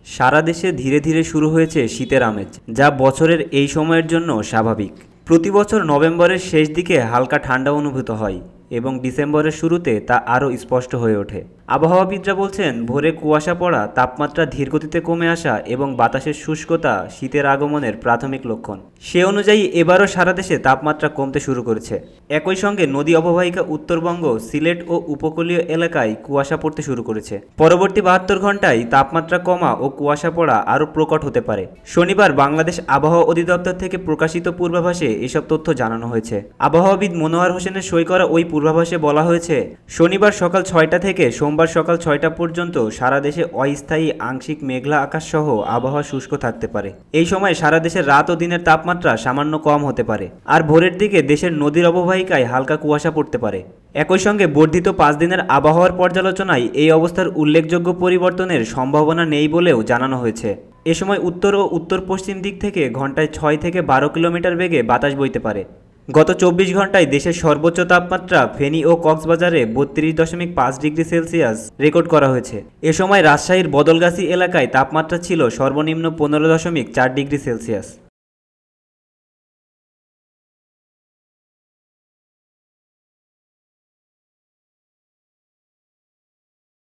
সারা দেশে ধীরে ধীরে শুরু হয়েছে শীতের আমেজ, যা বছরের এই সময়ের জন্য স্বাভাবিক। প্রতি বছর নভেম্বরের শেষ দিকে হালকা ঠান্ডা অনুভূত হয় এবং ডিসেম্বরের শুরুতে তা আরও স্পষ্ট হয়ে ওঠে। আবহাওয়াবিদরা বলছেন, ভোরে কুয়াশা পড়া, তাপমাত্রা ধীরগতিতে কমে আসা এবং বাতাসের শুষ্কতা শীতের আগমনের প্রাথমিক লক্ষণ। সে অনুযায়ী এবারও সারা দেশে তাপমাত্রা কমতে শুরু করেছে। একই সঙ্গে নদী অববাহিকা উত্তরবঙ্গ, সিলেট ও উপকূলীয় এলাকায় কুয়াশা পড়তে শুরু করেছে। পরবর্তী 72 ঘন্টায় তাপমাত্রা কমা ও কুয়াশা পড়া আরও প্রকট হতে পারে। শনিবার বাংলাদেশ আবহাওয়া অধিদপ্তর থেকে প্রকাশিত পূর্বাভাসে এসব তথ্য জানানো হয়েছে। আবহাওয়াবিদ মনোয়ার হোসেনের সই করা ওই পূর্বাভাসে বলা হয়েছে, শনিবার সকাল 6টা থেকে সোমবার সকাল 6টা পর্যন্ত সারা দেশে অস্থায়ী আংশিক মেঘলা আকাশ সহ আবহাওয়া শুষ্ক থাকতে পারে। এই সময় সারা দেশের রাত ও দিনের তাপমাত্রা সামান্য কম হতে পারে, আর ভোরের দিকে দেশের নদীর অববাহিকায় হালকা কুয়াশা পড়তে পারে। একই সঙ্গে বর্ধিত 5 দিনের আবহাওয়ার পর্যালোচনায় এই অবস্থার উল্লেখযোগ্য পরিবর্তনের সম্ভাবনা নেই বলেও জানানো হয়েছে। এ সময় উত্তর ও উত্তর পশ্চিম দিক থেকে ঘন্টায় 6 থেকে 12 কিলোমিটার বেগে বাতাস বইতে পারে। গত 24 ঘন্টায় দেশের সর্বোচ্চ তাপমাত্রা ফেনী ও কক্সবাজারে 32.5 ডিগ্রি সেলসিয়াস রেকর্ড করা হয়েছে। এ সময় রাজশাহীর বদলগাছী এলাকায় তাপমাত্রা ছিল সর্বনিম্ন 15.4 ডিগ্রি সেলসিয়াস।